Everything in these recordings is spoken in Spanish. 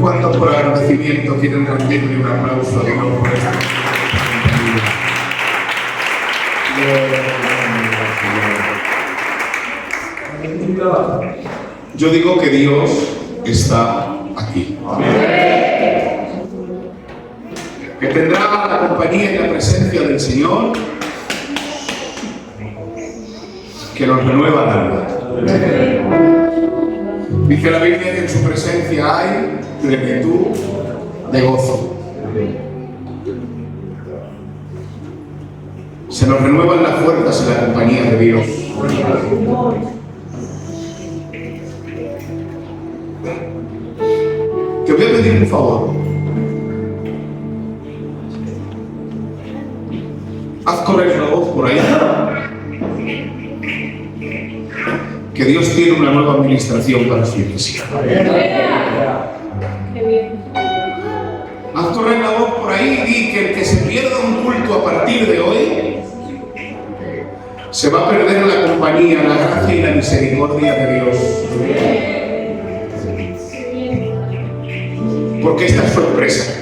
¿Cuántos por agradecimiento quieren rendirle un aplauso a Dios por esta? Yo digo que Dios está aquí. Que tendrá la compañía y la presencia del Señor que nos renueva el alma. Dice la Biblia que en su presencia hay plenitud de gozo. Se nos renuevan las fuerzas en la compañía de Dios. Te voy a pedir un favor. Haz correr la voz por ahí. Que Dios tiene una nueva administración para su iglesia. Haz correr la voz por ahí y di que el que se pierda un culto a partir de hoy se va a perder la compañía, la gracia y la misericordia de Dios. Porque esta es sorpresa.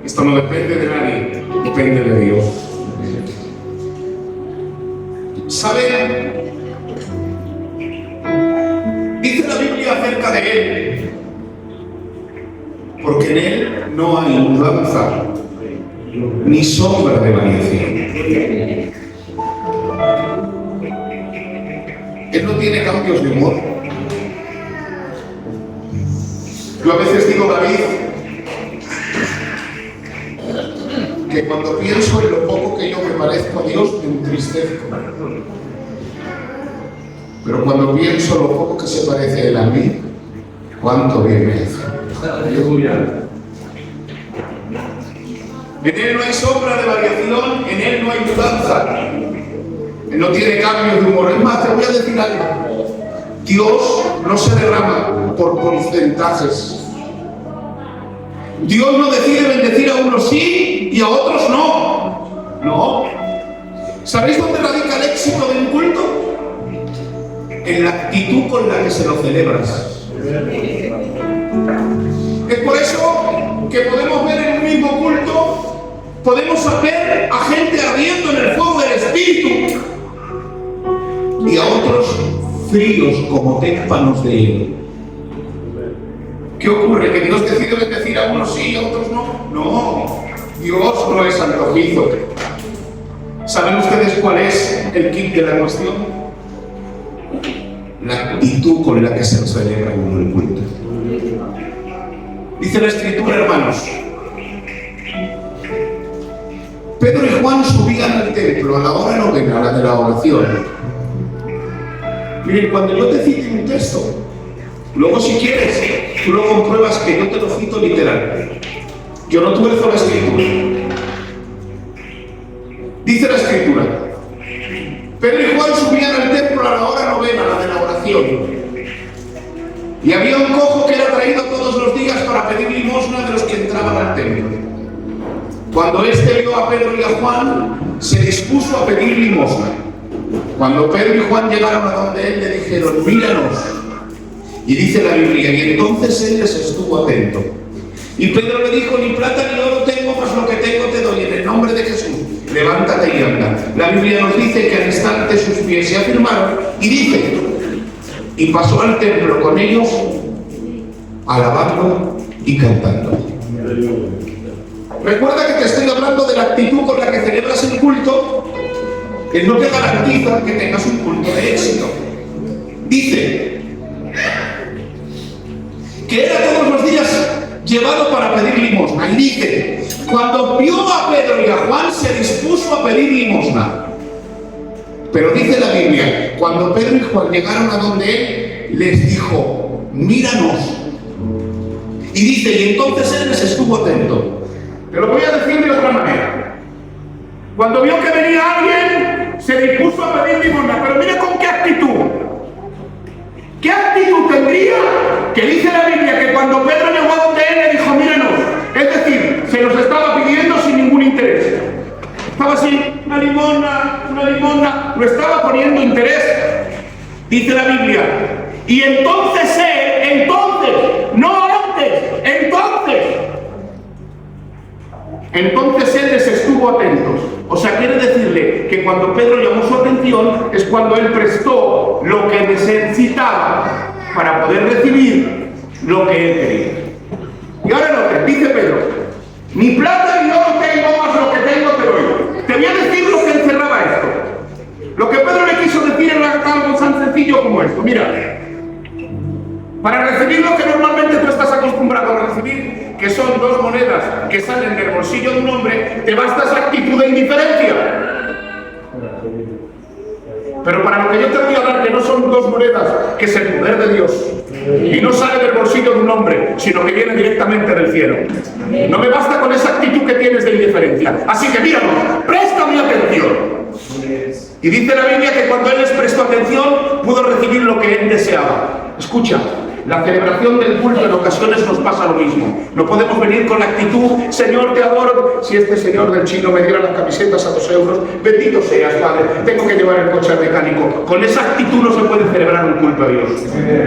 Esto no depende de nadie, depende de Dios. ¿Saben? Dice la Biblia acerca de Él, porque en Él no hay mudanza ni sombra de variación. Él no tiene cambios de humor. Yo a veces digo, David, que cuando pienso en lo poco que yo me parezco a Dios, me entristezco. Pero cuando pienso en lo poco que se parece Él a mí, cuánto bien me hace. En Él no hay sombra de variación, en Él no hay mudanza. Él no tiene cambios de humor. Es más, te voy a decir algo. Dios no se derrama por porcentajes. Dios no decide bendecir a unos sí y a otros no. No. ¿Sabéis dónde radica el éxito de un culto? En la actitud con la que se lo celebras. Es por eso que podemos ver en un mismo culto, podemos ver a gente ardiendo en el fuego del Espíritu y a otros fríos como témpanos de hielo. ¿Qué ocurre? ¿Que Dios decide bendecir a unos sí y a otros no? No, Dios no es antojizo. ¿Saben ustedes cuál es el kit de la cuestión? La actitud con la que se celebra uno el culto. Dice la Escritura, hermanos, Pedro y Juan subían al templo a la hora novena, a la de la oración. Miren, cuando yo te cite un texto, luego si quieres, tú lo compruebas que yo te lo cito literal. Yo no tuerzo la Escritura. Dice la Escritura, Pedro y Juan subían al templo a la hora novena, la de la oración. Y había un cojo que era traído todos los días para pedir limosna de los que entraban al templo. Cuando éste vio a Pedro y a Juan, se dispuso a pedir limosna. Cuando Pedro y Juan llegaron a donde él, le dijeron, míranos. Y dice la Biblia, y entonces él les estuvo atento. Y Pedro le dijo, ni plata ni oro tengo, mas lo que tengo te doy, en el nombre de Jesús, levántate y anda. La Biblia nos dice que al instante sus pies se afirmaron, y dice, y pasó al templo con ellos, alabando y cantando. Recuerda que te estoy hablando de la actitud con la que celebras el culto, que no te garantiza que tengas un culto de éxito. Dice que era todos los días llevado para pedir limosna. Y dice, cuando vio a Pedro y a Juan, se dispuso a pedir limosna. Pero dice la Biblia, cuando Pedro y Juan llegaron a donde él, les dijo, míranos. Y dice, y entonces él les estuvo atento. Te lo voy a decir de otra manera. Cuando vio que venía alguien, se dispuso a pedir limosna. Pero mira con qué actitud. ¿Qué actitud tendría? Que dice la Biblia que cuando Pedro llegó a donde él le dijo, míranos, es decir, se los estaba pidiendo sin ningún interés. Estaba así, una limosna, lo estaba poniendo interés. Dice la Biblia, y entonces él, no antes, entonces él les estuvo atentos. O sea, quiere decirle que cuando Pedro llamó su atención es cuando él prestó lo que necesitaba para poder recibir lo que él quería. Y ahora no, dice Pedro, ni plata ni oro tengo, más lo que tengo te doy. Te voy a decir lo que encerraba esto. Lo que Pedro le quiso decir era algo tan sencillo como esto. Mira, para recibir lo que normalmente tú estás acostumbrado a recibir, que son 2 monedas que salen del bolsillo de un hombre, te basta esa actitud de indiferencia. Pero para lo que yo te voy a hablar, que no son 2 monedas, que es el poder de Dios, y no sale del bolsillo de un hombre, sino que viene directamente del cielo. No me basta con esa actitud que tienes de indiferencia. Así que míralo, préstame atención. Y dice la Biblia que cuando él les prestó atención, pudo recibir lo que él deseaba. Escucha, la celebración del culto en ocasiones nos pasa lo mismo. No podemos venir con la actitud, Señor, te adoro. Si este señor del chino me diera las camisetas a 2 euros, bendito seas, Padre, tengo que llevar el coche al mecánico. Con esa actitud no se puede celebrar un culto a Dios.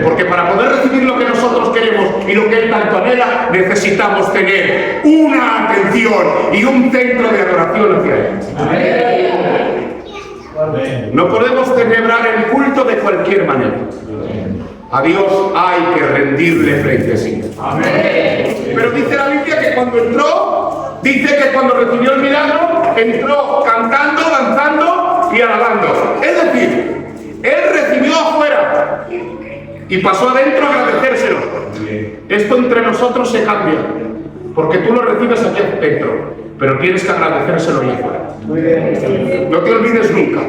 Porque para poder recibir lo que nosotros queremos y lo que Él tanto anhela, necesitamos tener una atención y un centro de adoración hacia Él. No podemos celebrar el culto de cualquier manera. A Dios hay que rendirle frente a sí. Amén. Pero dice la Biblia que cuando entró, dice que cuando recibió el milagro, entró cantando, danzando y alabando. Es decir, él recibió afuera y pasó adentro a agradecérselo. Esto entre nosotros se cambia, porque tú lo recibes aquí adentro, pero tienes que agradecérselo allá afuera. No te olvides nunca,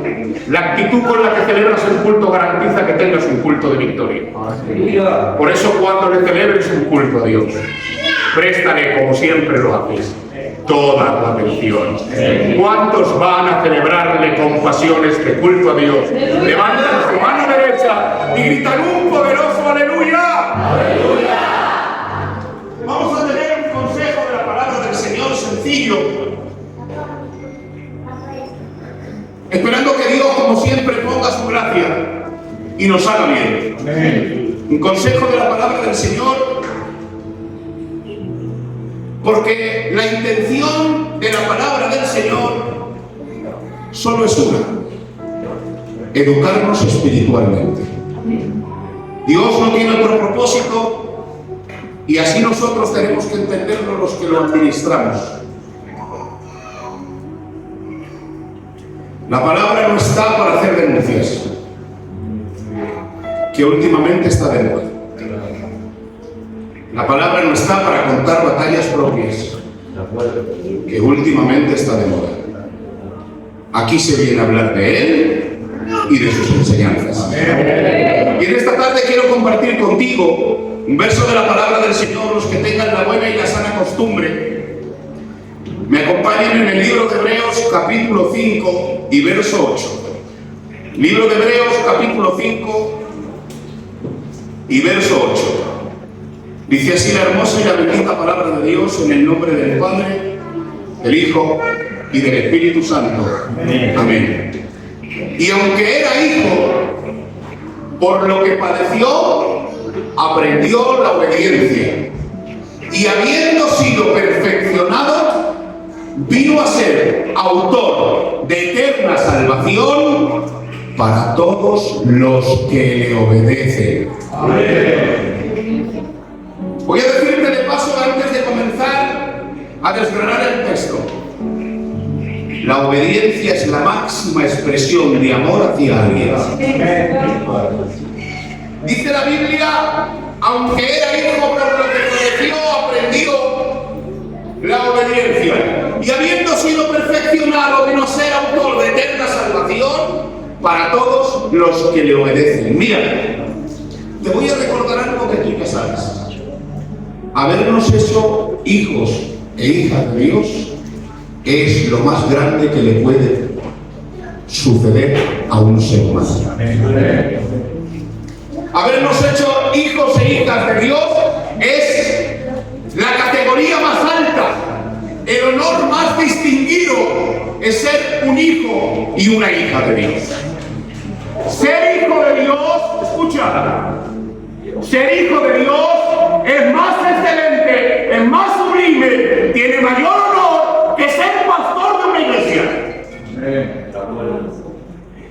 la actitud con la que celebras el culto garantiza que tengas un culto de victoria. Por eso cuando le celebres un culto a Dios, préstale, como siempre lo haces, toda tu atención. ¿Cuántos van a celebrarle con pasión este culto a Dios? Levantan su mano derecha y gritan un poderoso aleluya. ¡Aleluya! Vamos a tener un consejo de la palabra del Señor sencillo, esperando que Dios, como siempre, ponga su gracia y nos haga bien. Amén. Un consejo de la palabra del Señor, porque la intención de la palabra del Señor solo es una: educarnos espiritualmente. Dios no tiene otro propósito, y así nosotros tenemos que entenderlo los que lo administramos. La palabra no está para hacer denuncias, que últimamente está de moda. La palabra no está para contar batallas propias, que últimamente está de moda. Aquí se viene a hablar de Él y de sus enseñanzas. Y en esta tarde quiero compartir contigo un verso de la palabra del Señor. Los que tengan la buena y la sana costumbre me acompañan en el libro de Hebreos capítulo 5 y verso 8. Libro de Hebreos capítulo 5 y verso 8. Dice así la hermosa y la bendita palabra de Dios, en el nombre del Padre, del Hijo y del Espíritu Santo. Amén. Y aunque era hijo, por lo que padeció, aprendió la obediencia. Y habiendo sido perfeccionado, vino a ser autor de eterna salvación para todos los que le obedecen. Amén. Voy a decirte de paso, antes de comenzar a desgranar el texto: la obediencia es la máxima expresión de amor hacia alguien. Dice la Biblia, aunque era hijo, por lo que padeció, aprendió la obediencia. Y habiendo sido perfeccionado, vino a ser autor de eterna salvación para todos los que le obedecen. Mira, te voy a recordar algo que tú ya sabes. Habernos hecho hijos e hijas de Dios es lo más grande que le puede suceder a un ser humano. Habernos hecho hijos e hijas de Dios es la categoría más alta, el honor más distinguido es ser un hijo y una hija de Dios. Ser hijo de Dios, escucha, ser hijo de Dios es más excelente, es más sublime, tiene mayor honor que ser pastor de una iglesia.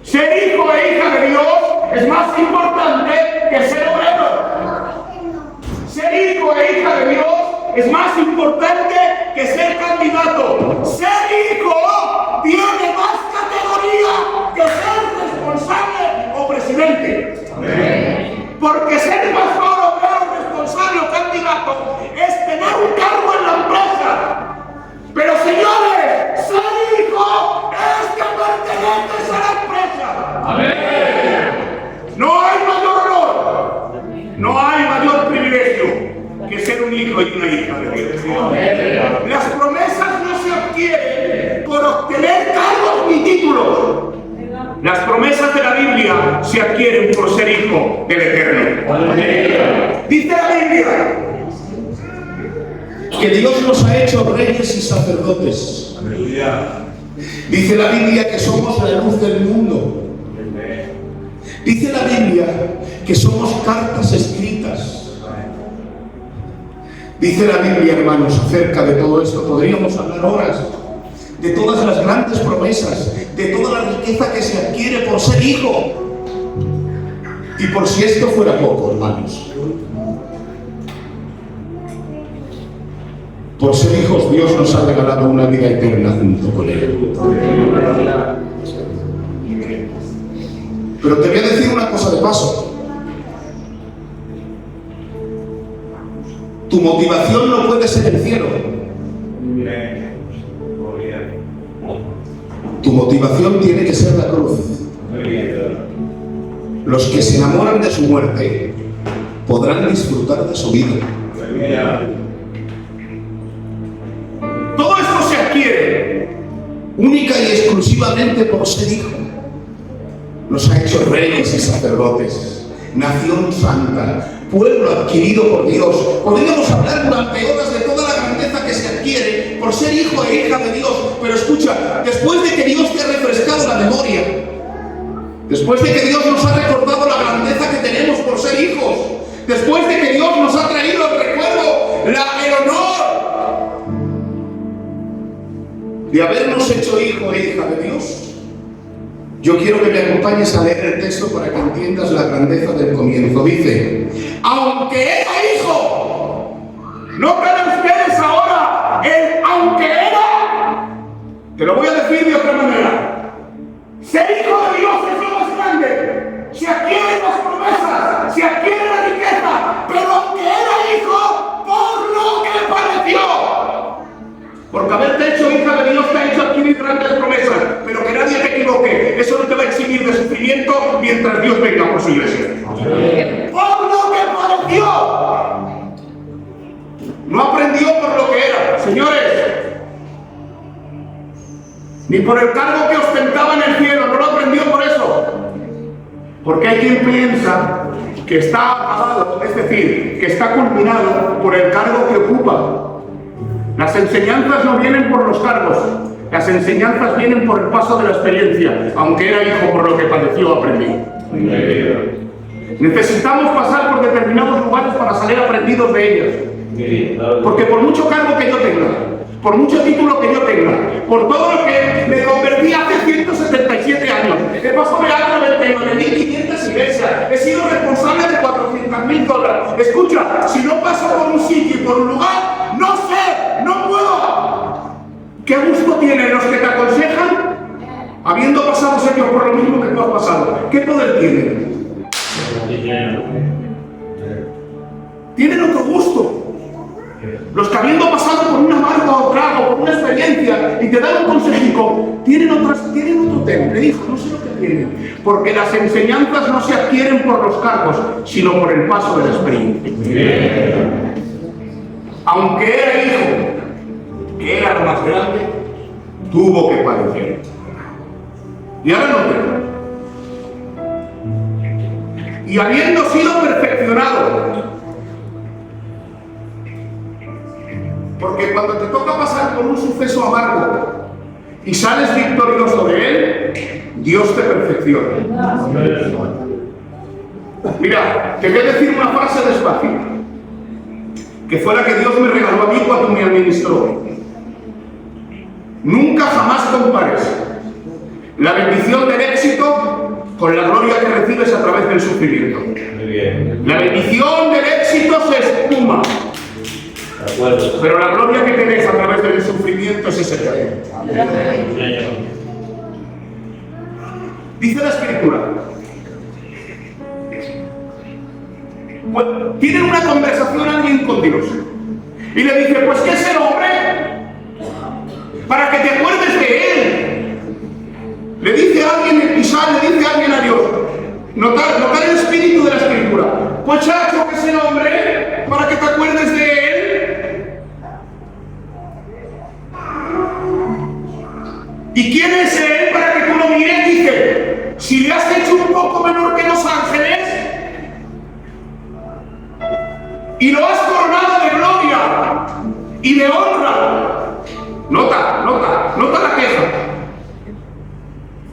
Ser hijo e hija de Dios es más importante que ser obrero. Ser hijo e hija de Dios es más importante que ser candidato. Ser hijo tiene más categoría que ser responsable o presidente. Porque ser pastor, obrero, responsable o candidato es tener un cargo en la empresa. Pero señores, ser hijo es que perteneces a la empresa. Amén. No hay mayor honor, no hay mayor privilegio que ser un hijo y una hija de Dios. Amén. Las promesas no se adquieren por obtener cargos ni títulos. Las promesas de la Biblia se adquieren por ser hijo del Eterno. Amén. Dice la Biblia que Dios nos ha hecho reyes y sacerdotes. Aleluya. Dice la Biblia que somos la luz del mundo. Dice la Biblia que somos cartas escritas. Dice la Biblia, hermanos, acerca de todo esto. Podríamos hablar horas de todas las grandes promesas, de toda la riqueza que se adquiere por ser hijo. Y por si esto fuera poco, hermanos, por ser hijos, Dios nos ha regalado una vida eterna junto con Él. Pero te voy a decir una cosa de paso. Tu motivación no puede ser el cielo. Tu motivación tiene que ser la cruz. Los que se enamoran de su muerte podrán disfrutar de su vida. Todo esto se adquiere única y exclusivamente por ser hijo. Nos ha hecho reyes y sacerdotes, nación santa, pueblo adquirido por Dios. Podríamos hablar durante horas de toda la grandeza que se adquiere por ser hijo e hija de Dios. Pero escucha, después de que Dios te ha refrescado la memoria, después de que Dios nos ha recordado la grandeza que tenemos por ser hijos, después de que Dios nos ha traído el recuerdo, el honor de habernos hecho hijo e hija de Dios, yo quiero que me acompañes a leer el texto para que entiendas la grandeza del comienzo. Dice: aunque era hijo, no crean ustedes ahora el aunque era. Te lo voy a decir de otra manera. Ser hijo de Dios es lo más grande. Se adquieren las promesas, se adquiere la riqueza, pero aunque era hijo, por lo que pareció. Porque haberte hecho hija de Dios te ha hecho adquirir grandes promesas, pero que nadie te equivoque. Eso no te va a eximir de sufrimiento mientras Dios venga por su iglesia. Por lo que pareció. No aprendió por lo que era, señores. Ni por el cargo que ostentaba en el cielo, no lo aprendió por eso. Porque hay quien piensa que está acabado, es decir, que está culminado por el cargo que ocupa. Las enseñanzas no vienen por los cargos, las enseñanzas vienen por el paso de la experiencia. Aunque era hijo, por lo que padeció, aprendí. Necesitamos pasar por determinados lugares para salir aprendidos de ellos. Porque por mucho cargo que yo tenga, por mucho título que yo tenga, por todo lo que me convertí hace 177 años, he pasado de 99.500 iglesias, he sido responsable de $400.000. Escucha, si no paso por un sitio y por un lugar, no sé, no puedo. ¿Qué gusto tienen los que te aconsejan habiendo pasado ellos por lo mismo que tú has pasado? ¿Qué poder tienen? Tienen otro gusto. Los que habiendo pasado por un amargo trago, por una experiencia, y te dan un consejico, tienen otro tema. Le dijo, no sé lo que tienen. Porque las enseñanzas no se adquieren por los cargos, sino por el paso de la experiencia. Aunque era hijo, que era lo más grande, tuvo que padecer. Y ahora no tengo. y habiendo sido perfeccionado. Porque cuando te toca pasar por un suceso amargo y sales victorioso de él, Dios te perfecciona. Mira, te voy a decir una frase despacio, que fue la que Dios me regaló a mí cuando me administró. Nunca jamás compares la bendición del éxito con la gloria que recibes a través del sufrimiento. La bendición del éxito se espuma, pero la gloria que tenés a través del sufrimiento es eterna. Dice la Escritura, tienen una conversación alguien con Dios y le dice, pues ¿qué es el hombre? Para que te acuerdes de él. Le dice a alguien, le dice a alguien a Dios. Notar el espíritu de la Escritura. Pues chacho, ¿qué es el hombre? Para que te acuerdes de él. ¿Y quién es él? Para que tú lo mires. Dice, si le has hecho un poco menor que los ángeles y lo has coronado de gloria y de honra. Nota la queja.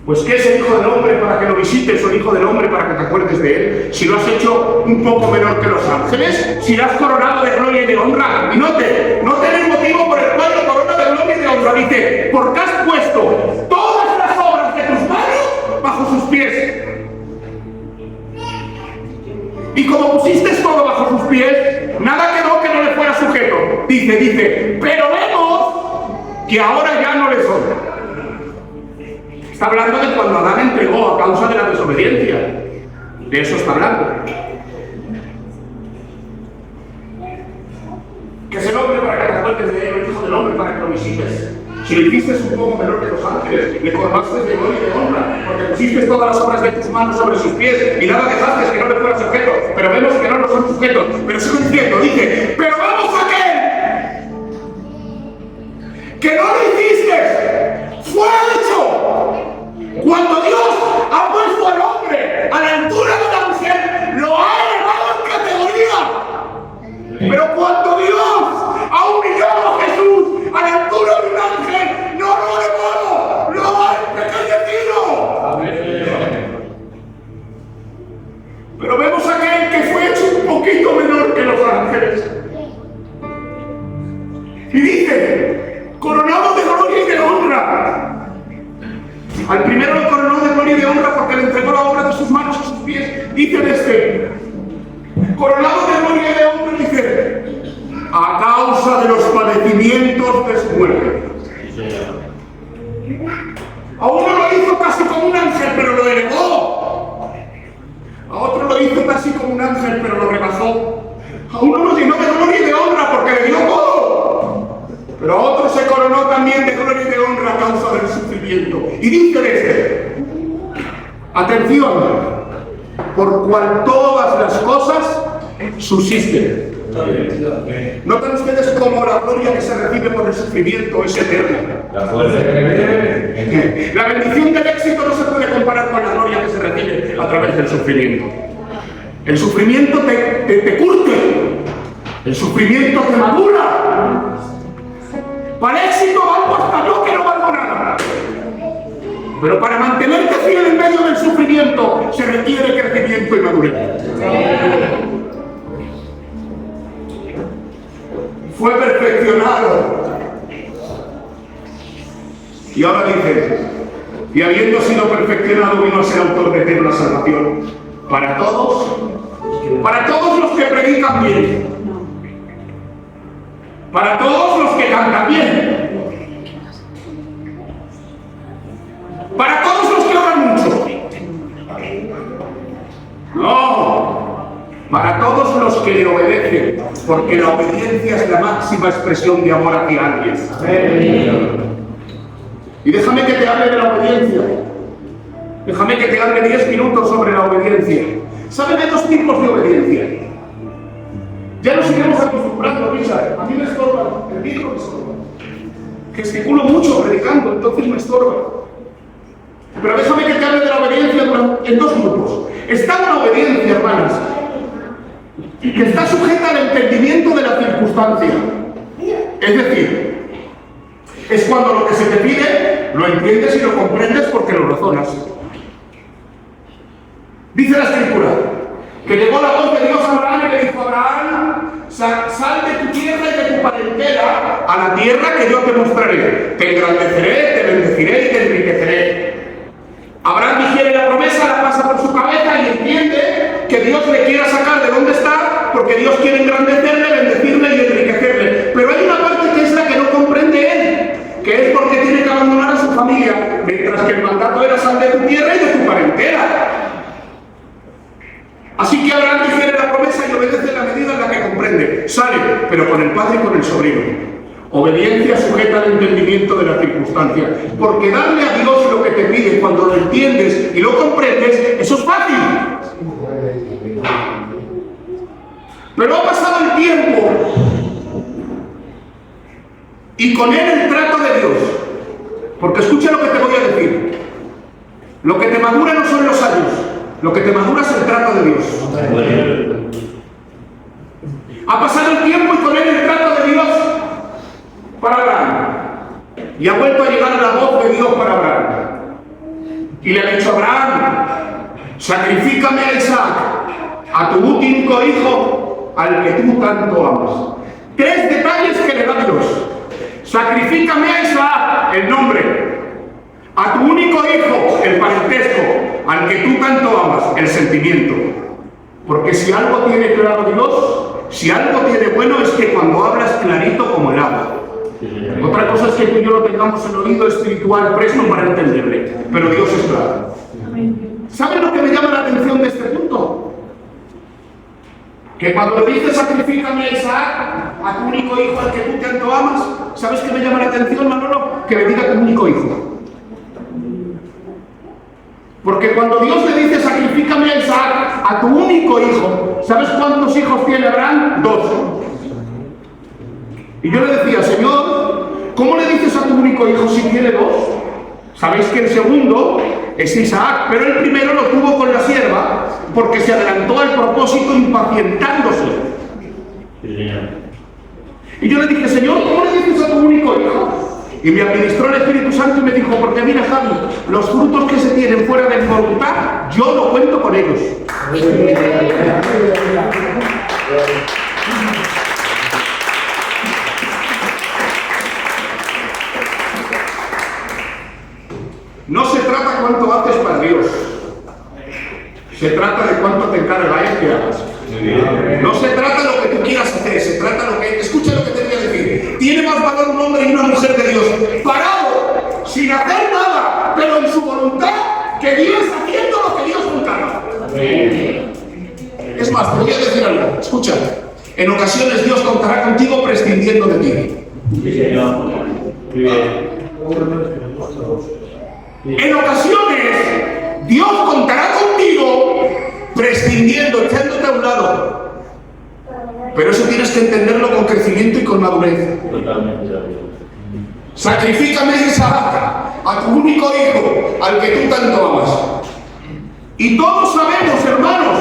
Pues ¿qué es el Hijo del Hombre para que lo visites o el Hijo del Hombre para que te acuerdes de él? Si lo has hecho un poco menor que los ángeles, si lo has coronado de gloria y de honra. Y note el motivo por el cual lo corona de gloria y de honra. Dice, porque has puesto todas las obras de tus manos bajo sus pies. Y como pusiste todo bajo sus pies, nada quedó que no le fuera sujeto. Dice, pero vemos que ahora ya no le sobra. Está hablando de cuando Adán entregó a causa de la desobediencia. De eso está hablando. ¿Qué es el hombre para que te acuerdes de él? El Hijo del Hombre para que lo visites. Si lo hiciste un poco menor que los ángeles, le coronaste de gloria y de honra, porque pusiste todas las obras de tus manos sobre sus pies y nada dejaste que no le fuera sujeto. Pero vemos que no lo son sujetos. Pero sigo diciendo, dice, pero vamos a que no lo hiciste, fue hecho. Cuando Dios ha puesto al hombre a la altura del ángel, lo ha elevado en categoría. Pero cuando Dios ha humillado a Jesús a la altura de un ángel, no lo ha elevado, lo ha empequeñecido. Pero vemos a aquel que fue hecho un poquito menor que los ángeles. Y dice, coronado de gloria y de honra. Al primero le coronó de gloria y de honra porque le entregó la obra de sus manos a sus pies. Dice de este, coronado de gloria y de honra, dice, a causa de los padecimientos de su muerte. A uno lo hizo casi como un ángel, pero lo elevó. A otro lo hizo casi como un ángel, pero lo rebajó. A uno lo llenó de gloria y de honra porque le dio todo. Pero a otro se coronó también de gloria y de honra a causa del sufrimiento. Y dice este, atención, por cual todas las cosas subsisten. ¿Notan ustedes cómo la gloria que se recibe por el sufrimiento es eterna? La bendición del éxito no se puede comparar con la gloria que se recibe a través del sufrimiento. El sufrimiento te curte, el sufrimiento te madura. Para el éxito valgo hasta yo que no valgo nada. Pero para mantenerte fiel en medio del sufrimiento se requiere crecimiento y madurez. Fue perfeccionado. Y ahora dice, y habiendo sido perfeccionado vino a ser autor de eterna salvación para todos los que predican bien, para todos los que cantan bien, para todos los que oran mucho. No, para todos los que le obedecen, porque la obediencia es la máxima expresión de amor hacia alguien. Y déjame que te hable de la obediencia. Déjame que te hable 10 minutos sobre la obediencia. ¿Saben de dos tipos de obediencia? Ya nos iremos acostumbrando, Richard. A mí me estorba, el micro me estorba. Gesticulo mucho predicando, entonces me estorba. Pero déjame que te hable de la obediencia en dos grupos. Está una obediencia, hermanas, que está sujeta al entendimiento de la circunstancia. Es decir, es cuando lo que se te pide lo entiendes y lo comprendes porque lo razonas. Dice la Escritura que llegó la voz de Dios a Abraham y le dijo: Abraham, sal de tu tierra y de tu parentela a la tierra que yo te mostraré. Te engrandeceré, te bendeciré y te enriqueceré. Abraham digiere la promesa, la pasa por su cabeza y entiende que Dios le quiera sacar de donde está, porque Dios quiere engrandecerle, bendecirle y enriquecerle. Pero hay una parte que es la que no comprende él, que es porque tiene que abandonar a su familia, mientras que el mandato era: sal de tu tierra y de tu parentela. Así que Abraham digiere la promesa y obedece en la medida en la que comprende. Sale, pero con el padre y con el sobrino. Obediencia sujeta al entendimiento de la circunstancia. Porque darle a Dios lo que te pide cuando lo entiendes y lo comprendes, eso es fácil. Pero ha pasado el tiempo y con él el trato de Dios. Porque escucha lo que te voy a decir. Lo que te madura no son los años. Lo que te madura es el trato de Dios. Ha pasado el tiempo y con él el trato de Dios para Abraham. Y ha vuelto a llegar la voz de Dios para Abraham. Y le ha dicho: Abraham, sacrifícame a Isaac, a tu único hijo, al que tú tanto amas. 3 detalles que le da Dios. Sacrifícame a Isaac, el nombre. A tu único hijo, el parentesco, al que tú tanto amas, el sentimiento. Porque si algo tiene claro Dios, si algo tiene bueno, es que cuando hablas clarito como el agua. Otra cosa es que tú y yo lo tengamos el oído espiritual presto para entenderle, pero Dios es claro. ¿Saben lo que me llama la atención de este punto? Que cuando le dice: sacrifícame a Isaac, a tu único hijo, al que tú tanto amas, ¿sabes qué me llama la atención, Manolo? Que le diga tu único hijo. Porque cuando Dios le dice: sacrifícame a Isaac, a tu único hijo, ¿sabes cuántos hijos tiene Abraham? 2. Y yo le decía: Señor, ¿cómo le dices a tu único hijo si tiene 2? Sabéis que el segundo es Isaac, pero el primero lo tuvo con la sierva porque se adelantó al propósito impacientándose. Y yo le dije: Señor, ¿cómo le dices a tu único hijo? Y me administró el Espíritu Santo y me dijo: porque mira, Javi, los frutos que se tienen fuera de mi voluntad, yo no cuento con ellos. No se trata cuánto haces para Dios. Se trata de cuánto te encarga Él que hagas. No se trata lo que tú quieras hacer, se trata lo que... Escucha lo que te voy a decir. Tiene más valor un hombre y una mujer de Dios parado, sin hacer nada, pero en su voluntad, que Dios haciendo lo que Dios encarga. Es más, te voy a decir algo. Escucha. En ocasiones Dios contará contigo prescindiendo de ti. En ocasiones Dios contará contigo prescindiendo, echándote a un lado. Pero eso tienes que entenderlo con crecimiento y con madurez. Sacrifícame a Isaac, a tu único hijo, al que tú tanto amas. Y todos sabemos, hermanos,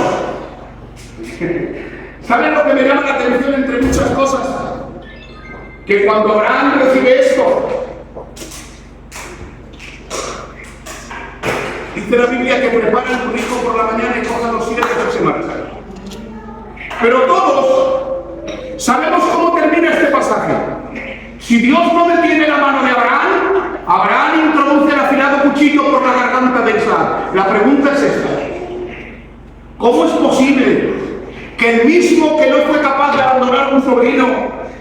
¿saben lo que me llama la atención entre muchas cosas? Que cuando Abraham recibe esto, dice la Biblia que prepara el rico por la mañana y coja los 7 que se marchan. Pero todos sabemos cómo termina este pasaje. Si Dios no detiene la mano de Abraham, Abraham introduce el afilado cuchillo por la garganta de Isaac. La pregunta es esta: ¿cómo es posible que el mismo que no fue capaz de abandonar a un sobrino,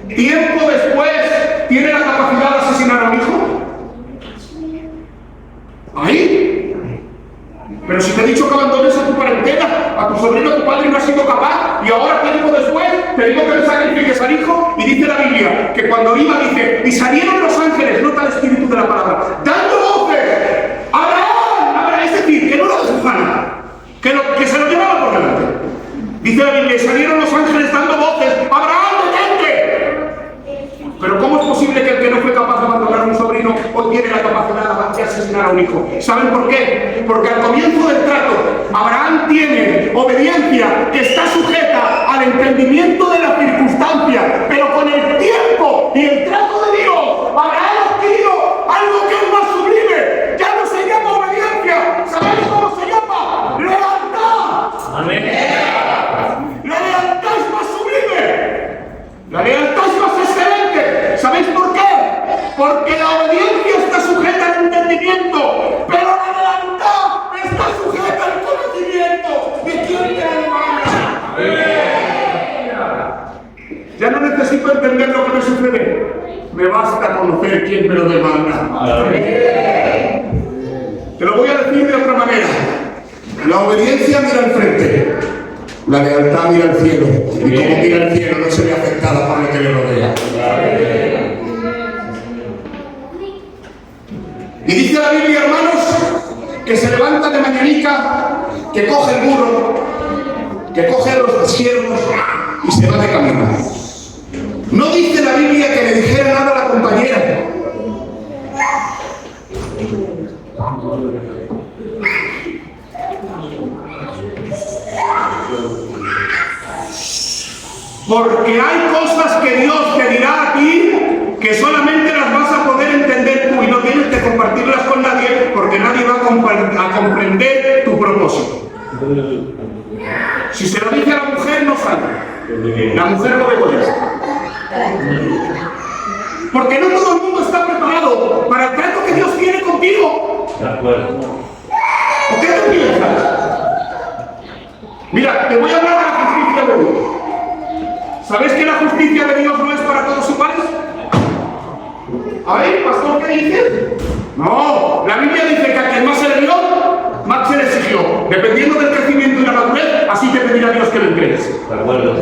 tiempo después tiene la capacidad de asesinar a un hijo? ¿Ahí? Pero si te he dicho que abandones a tu parentela, a tu sobrino, a tu padre, y no has sido capaz, y ahora tiempo después te digo que le sacrifiques al hijo, y dice la Biblia que cuando iba dice: y salieron los ángeles, nota el espíritu de la palabra, dando voces: Abraham, es decir, que no lo desufana, que se lo llevaba por delante. Dice la Biblia: salieron los ángeles dando voces: Abraham, detente. Pero ¿cómo es posible que el que no fue capaz de abandonar a un sobrino hoy tiene la capacidad de asesinar asesinar a un hijo. ¿Saben por qué? Porque al comienzo del trato, Abraham tiene obediencia que está sujeta al entendimiento de la circunstancia, pero con el tiempo y el trato de Dios, Abraham ha adquirido algo que es más sublime. Ya no se llama obediencia. ¿Sabéis cómo se llama? ¡Lealtad! ¡Amén! La lealtad es más sublime. La lealtad es más excelente. ¿Sabéis por qué? Porque la obediencia está sujeta al entendimiento, pero la lealtad está sujeta al conocimiento de quién te demanda. Ya no necesito entender lo que me sucede. Me basta conocer quién me lo demanda. Te lo voy a decir de otra manera. La obediencia mira al frente. La lealtad mira al cielo. Y como mira al cielo no se ve afectada por lo que le rodea. Y dice la Biblia, hermanos, que se levanta de mañanica, que coge el burro, que coge a los siervos y se va de camino. No dice la Biblia que le dijera nada a la compañera. Porque hay cosas que Dios te dirá a ti que solamente las vas a poder entender tú y no tienes que compartirlas con nadie porque nadie va a comprender tu propósito. Si se lo dice a la mujer, no sale. La mujer lo degollará. Porque no todo el mundo está preparado para el trato que Dios tiene contigo. De acuerdo. ¿O qué te piensas? Mira, te voy a hablar de la justicia de Dios. ¿Sabes que la justicia de Dios no es para todos iguales? A ver, pastor, ¿qué dices? No, la Biblia dice que a quien más se le dio, más se le exigió. Dependiendo del crecimiento y la madurez, así te pedirá Dios que lo entregues. De acuerdo.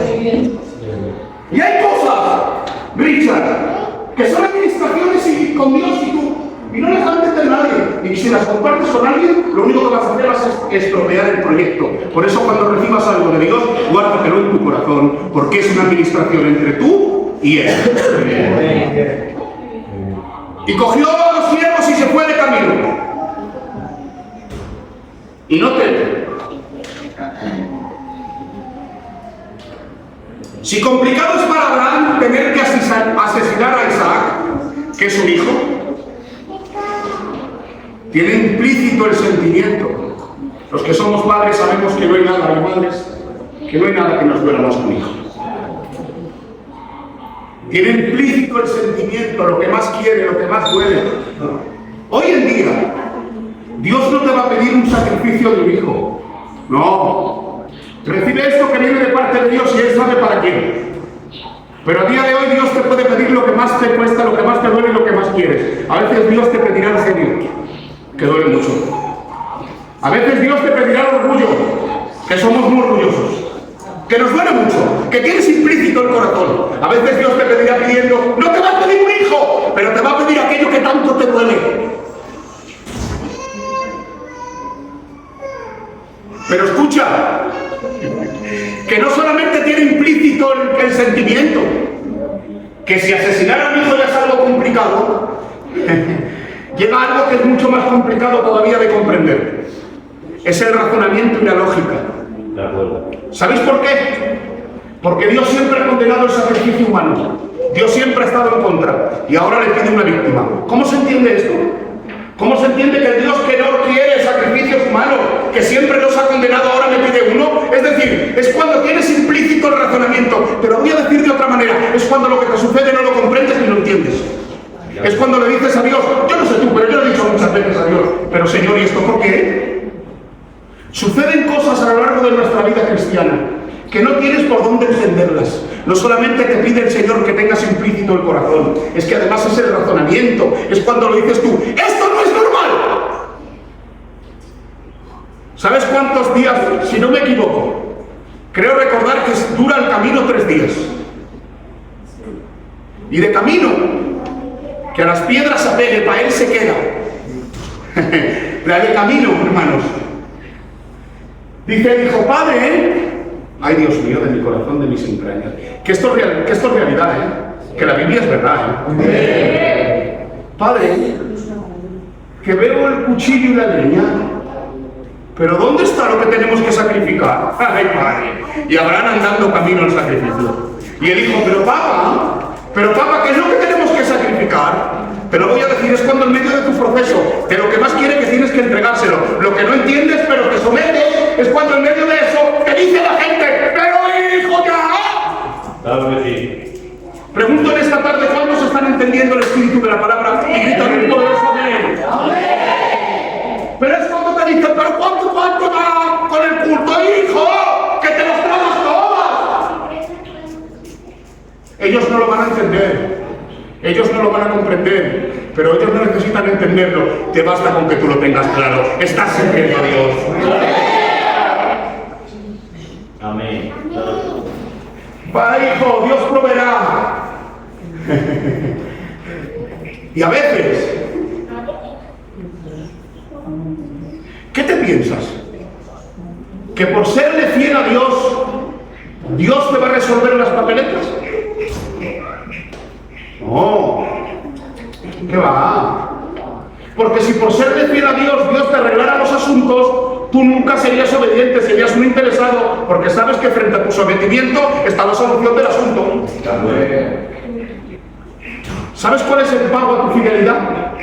Y hay cosas, Richard, que son administraciones y con Dios y tú, y no las antes de nadie. Y si las compartes con alguien, lo único que vas a hacer es estropear el proyecto. Por eso cuando recibas algo de Dios, guárdatelo en tu corazón, porque es una administración entre tú y Él. Y cogió a los siervos y se fue de camino. Y no te... Si complicado es para Abraham tener que asesinar a Isaac, que es su hijo, tiene implícito el sentimiento. Los que somos padres sabemos que no hay nada, y madres, que no hay nada que nos duela más que un hijo. Tiene implícito el sentimiento, lo que más quiere, lo que más duele. Hoy en día, Dios no te va a pedir un sacrificio de un hijo. No. Recibe esto que viene de parte de Dios y Él sabe para quién. Pero a día de hoy Dios te puede pedir lo que más te cuesta, lo que más te duele y lo que más quieres. A veces Dios te pedirá el genio, que duele mucho. A veces Dios te pedirá el orgullo, que somos muy orgullosos. Que nos duele mucho, que tienes implícito el corazón. A veces Dios te pedirá pidiendo, no te va a pedir un hijo, pero te va a pedir aquello que tanto te duele. Pero escucha, que no solamente tiene implícito el sentimiento, que si asesinar a un hijo ya es algo complicado, llega algo que es mucho más complicado todavía de comprender. Es el razonamiento y la lógica. De acuerdo. ¿Sabéis por qué? Porque Dios siempre ha condenado el sacrificio humano. Dios siempre ha estado en contra. Y ahora le pide una víctima. ¿Cómo se entiende esto? ¿Cómo se entiende que el Dios que no quiere sacrificios humanos, que siempre los ha condenado, ahora le pide uno? Es decir, es cuando tienes implícito el razonamiento. Te lo voy a decir de otra manera. Es cuando lo que te sucede no lo comprendes ni lo entiendes. Es cuando le dices a Dios, yo no sé tú, pero yo le he dicho muchas veces a Dios, pero Señor, ¿y esto por qué? Suceden cosas a lo largo de nuestra vida cristiana que no tienes por dónde entenderlas. No solamente te pide el Señor que tengas implícito el corazón, es que además es el razonamiento, es cuando lo dices tú, ¡esto no es normal! ¿Sabes cuántos días? Si no me equivoco, creo recordar que dura el camino 3 días. Y de camino, que a las piedras se apegue, para él se queda. La de camino, hermanos. Dijo, Padre, ay Dios mío, de mi corazón, de mis entrañas, que esto es realidad, que la Biblia es verdad, Padre, que veo el cuchillo y la leña. Pero ¿dónde está lo que tenemos que sacrificar? Ay, padre. Y Abraham andando camino al sacrificio. Y él dijo, pero papá, ¿qué es lo que tenemos que sacrificar? Te lo voy a decir, es cuando en medio de tu proceso, de lo que más quiere que tienes que entregárselo. Lo que no entiendes, pero te sometes, es cuando en medio de eso te dice la gente, pero hijo ya. Claro que sí. Pregunto en esta tarde, ¿cuántos están entendiendo el espíritu de la palabra y gritan un poderoso amén? Pero es cuando te dicen, pero ¿cuánto da con el culto, hijo? Que te los tragas todas. Ellos no lo van a entender. Ellos no lo van a comprender, pero ellos no necesitan entenderlo. Te basta con que tú lo tengas claro. Estás sirviendo a Dios. Amén. Para hijo, Dios proveerá. Y a veces, ¿qué te piensas? ¿Que por serle fiel a Dios, Dios te va a resolver las papeletas? No, ¿qué va? Porque si por serle fiel a Dios, Dios te arreglara los asuntos, tú nunca serías obediente, serías un interesado, porque sabes que frente a tu sometimiento está la solución del asunto. ¿Sabes cuál es el pago a tu fidelidad?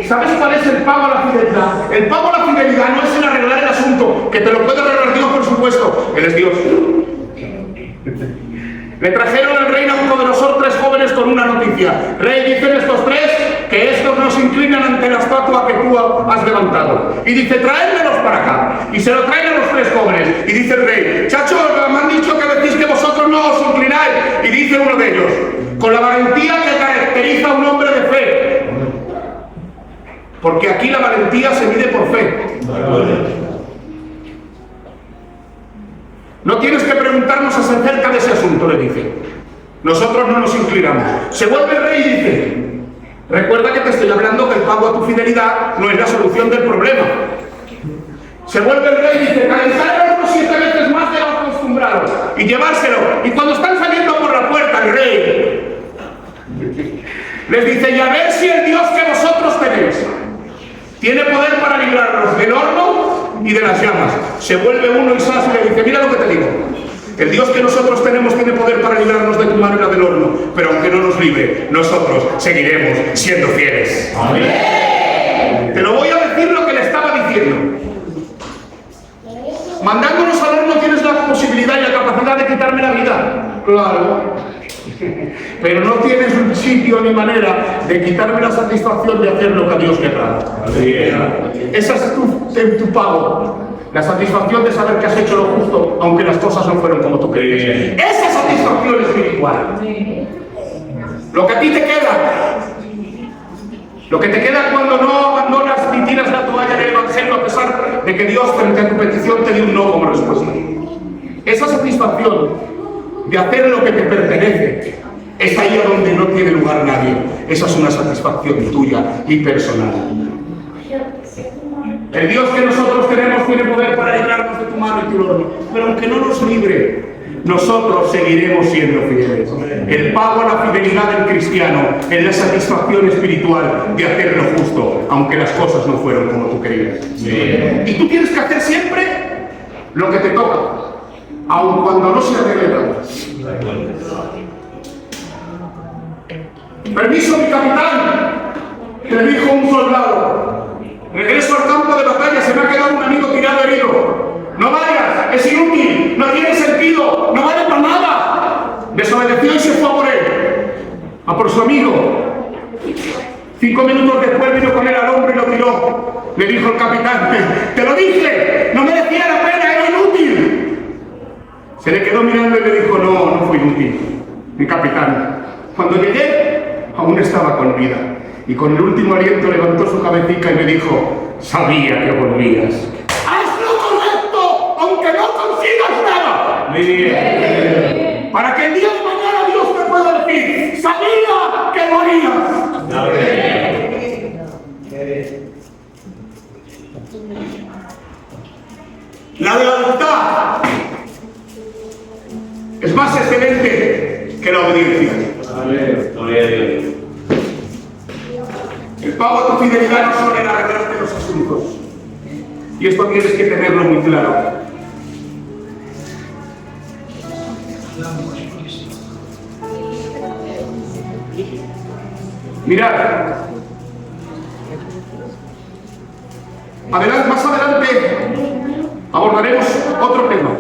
¿Sabes cuál es el pago a la fidelidad? El pago a la fidelidad no es el arreglar el asunto, que te lo puede arreglar Dios, por supuesto. Él es Dios. Le trajeron al rey Nabucodonosor 3 jóvenes con una noticia. Rey, dicen estos 3 que estos no se inclinan ante la estatua que tú has levantado. Y dice, tráedmelos para acá. Y se lo traen a los 3 jóvenes. Y dice el rey, chachos, me han dicho que decís que vosotros no os inclináis. Y dice uno de ellos, con la valentía que caracteriza a un hombre de fe. Porque aquí la valentía se mide por fe. No tienes que preguntarnos acerca de ese asunto, le dice. Nosotros no nos inclinamos. Se vuelve el rey y dice, recuerda que te estoy hablando que el pago a tu fidelidad no es la solución del problema. Se vuelve el rey y dice, calentar unos 7 veces más de lo acostumbrado y llevárselo. Y cuando están saliendo por la puerta, el rey les dice, y a ver si el Dios que vosotros tenéis tiene poder para librarnos del horno y de las llamas. Se vuelve uno y Sas y le dice, mira lo que te digo. El Dios que nosotros tenemos tiene poder para librarnos de tu mano y la del horno, pero aunque no nos libre, nosotros seguiremos siendo fieles. Amén. Te lo voy a decir lo que le estaba diciendo. Mandándonos al horno tienes la posibilidad y la capacidad de quitarme la vida. Claro. Pero no tienes un sitio ni manera de quitarme la satisfacción de hacer lo que a Dios le agrada. Esa es tu pago. La satisfacción de saber que has hecho lo justo, aunque las cosas no fueron como tú crees. Esa satisfacción espiritual. Lo que a ti te queda. Lo que te queda cuando no abandonas ni tiras la toalla del Evangelio a pesar de que Dios frente a tu petición te dio un no como respuesta. Esa satisfacción de hacer lo que te pertenece es ahí donde no tiene lugar nadie. Esa es una satisfacción tuya y personal. El Dios que nosotros tenemos tiene poder para librarnos de tu mano y tu horno, pero aunque no nos libre, nosotros seguiremos siendo fieles. El pago a la fidelidad del cristiano es la satisfacción espiritual de hacer lo justo, aunque las cosas no fueron como tú querías. Y tú tienes que hacer siempre lo que te toca, aun cuando no se arregle nada. Permiso, mi capitán, le dijo un soldado. Regreso al campo de batalla, se me ha quedado un amigo tirado herido. No vayas, es inútil, no tiene sentido, no vale para nada. Desobedeció y se fue a por él, a por su amigo. 5 minutos después vino con él al hombro y lo tiró. Le dijo el capitán, te lo dije, no merecía la pena, era inútil. Se le quedó mirando y le dijo, no fue inútil, mi capitán. Cuando llegué, aún estaba con vida. Y con el último aliento levantó su cabecita y me dijo, sabía que volvías. ¡Haz lo correcto, aunque no consigas nada! Bien. Para que el día de mañana Dios te pueda decir, sabía que morías. La lealtad es más excelente que la obediencia. Amén. Gloria a Dios. El pago a tu fidelidad no son en arreglar Y esto tienes que tenerlo muy claro. Mirad, más adelante abordaremos otro tema.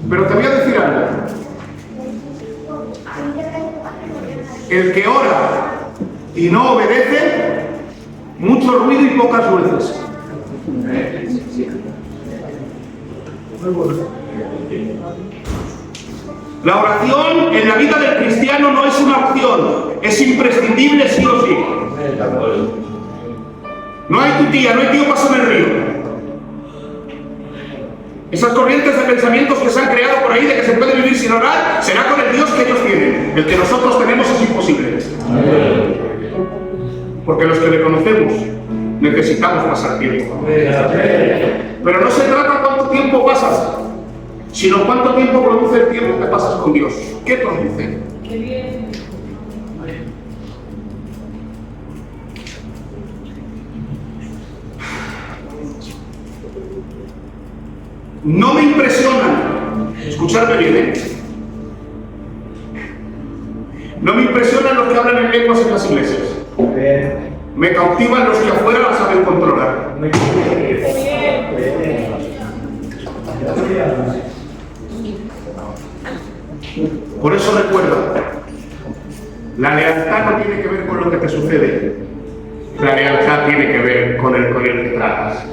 Pero te voy a decir algo. El que ora y no obedece, mucho ruido y pocas nueces. La oración en la vida del cristiano no es una opción, es imprescindible sí o sí. No hay tu tía, no hay tío paso en el río. Esas corrientes de pensamientos que se han creado por ahí de que se puede vivir sin orar, será con el Dios que ellos tienen. El que nosotros tenemos es imposible. Porque los que le conocemos necesitamos pasar tiempo. Pero no se trata cuánto tiempo pasas, sino cuánto tiempo produce el tiempo que pasas con Dios. ¿Qué produce? Qué bien. No me impresionan, escuchadme bien, no me impresionan los que hablan en lenguas en las iglesias. Me cautivan los que afuera las saben controlar. Por eso recuerda, la lealtad no tiene que ver con lo que te sucede, la lealtad tiene que ver con el que tratas.